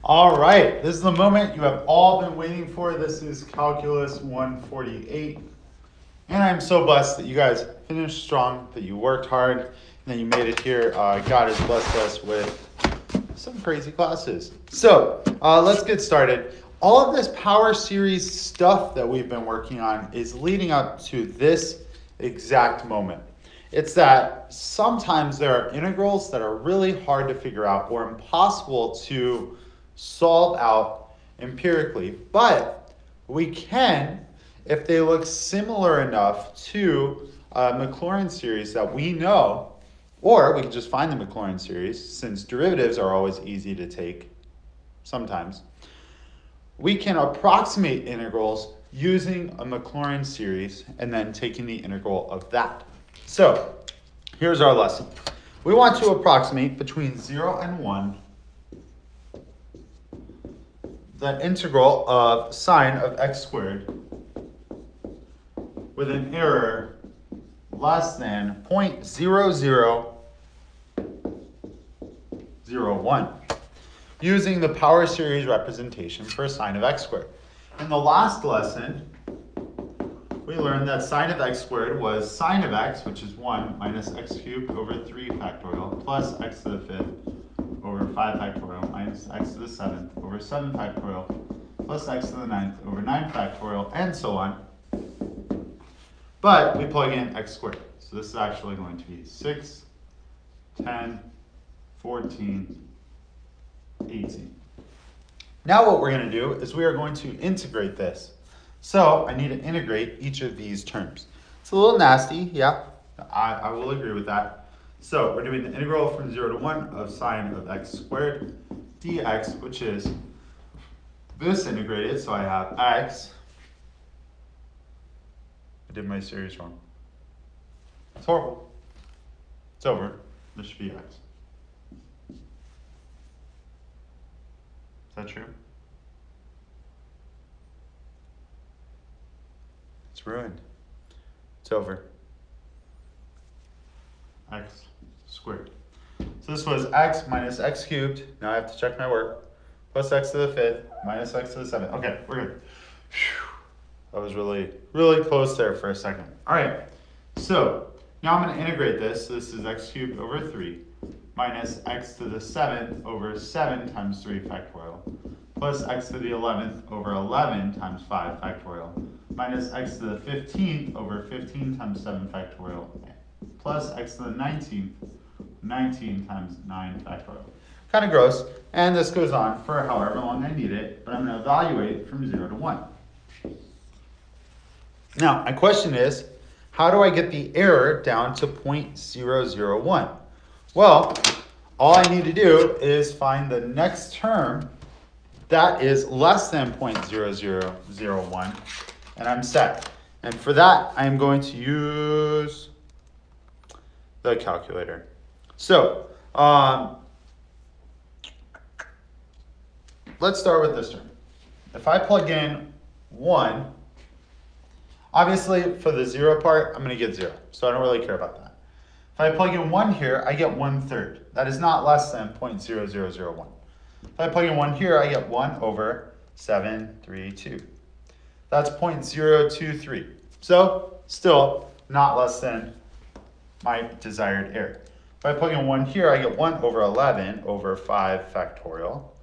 All right, this is the moment you have all been waiting for. This is Calculus 148. And I'm so blessed that you guys finished strong, that you worked hard, and that you made it here. God has blessed us with some crazy classes. So let's get started. All of this power series stuff that we've been working on is leading up to this exact moment. It's that sometimes there are integrals that are really hard to figure out or impossible to solve out empirically, but we can if they look similar enough to a Maclaurin series that we know, or we can just find the Maclaurin series since derivatives are always easy to take sometimes. We can approximate integrals using a Maclaurin series and then taking the integral of that. So here's our lesson. We want to approximate between 0 and 1 the integral of sine of x squared with an error less than 0.0001 using the power series representation for sine of x squared. In the last lesson, we learned that sine of x squared was sine of x, which is 1 minus x cubed over 3 factorial plus x to the 5th over 5 factorial minus x to the 7th over 7 factorial plus x to the 9th over 9 factorial, and so on. But we plug in x squared. So this is actually going to be 6, 10, 14, 18. Now what we're going to do is we are going to integrate this. So I need to integrate each of these terms. It's a little nasty, yeah, I will agree with that. So we're doing the integral from 0 to 1 of sine of x squared dx, which is this integrated, so I have x. I did my series wrong. It's horrible. It's over. This should be x. Is that true? It's ruined. It's over. X squared. So this was x minus x cubed. Now I have to check my work. Plus x to the 5th minus x to the 7th. Okay, we're good. Whew. That was really close there for a second. All right, so now I'm going to integrate this. So this is x cubed over 3 minus x to the 7th over 7 times 3 factorial plus x to the 11th over 11 times 5 factorial minus x to the 15th over 15 times 7 factorial plus x to the 19th, 19 times 9 factorial. Kind of gross, and this goes on for however long I need it, but I'm going to evaluate from 0 to 1. Now, my question is, how do I get the error down to 0.001? Well, all I need to do is find the next term that is less than 0.0001, and I'm set. And for that, I'm going to use the calculator. So, let's start with this term. If I plug in 1, obviously for the 0 part, I'm going to get 0. So I don't really care about that. If I plug in 1 here, I get 1/3. That is not less than 0.0001. If I plug in 1 here, I get 1 over 732. That's 0.023. So still not less than my desired error. If I plug in 1 here, I get 1 over 11 over 5 factorial,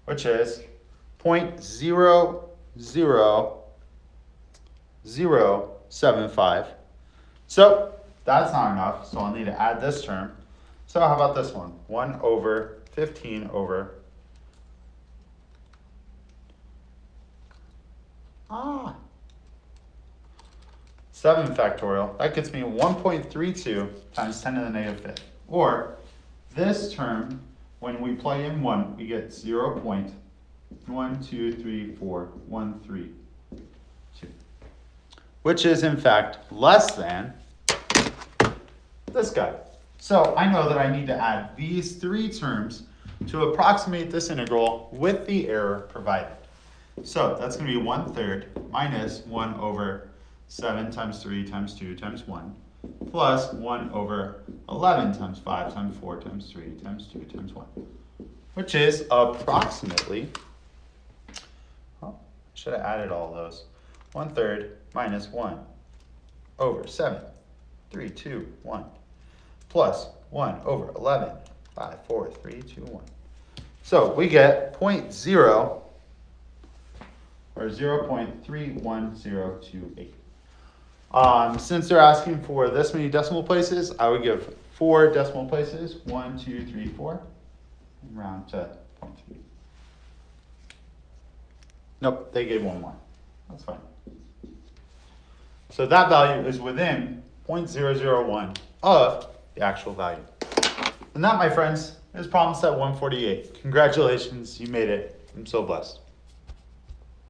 which is 0.00075. So that's not enough, so I'll need to add this term. So how about this one? 1 over 15 over 7 factorial. That gets me 1.32 times 10 to the negative 5th. Or this term, when we plug in 1, we get 0.1234132, which is in fact less than this guy. So I know that I need to add these 3 terms to approximate this integral with the error provided. So that's going to be 1/3 minus 1 over 7 times 3 times 2 times 1 plus 1 over 11 times 5 times 4 times 3 times 2 times 1, which is approximately, well, should have added all those, 1/3 minus 1 over 7, 3, 2, 1, plus 1 over 11, 5, 4, 3, 2, 1. So we get 0.0 or 0.31028. Since they're asking for this many decimal places, I would give 4 decimal places, 1, 2, 3, 4, and round to 0.3. Nope, they gave one more. That's fine. So that value is within 0.001 of the actual value. And that, my friends, is problem set 148. Congratulations, you made it. I'm so blessed.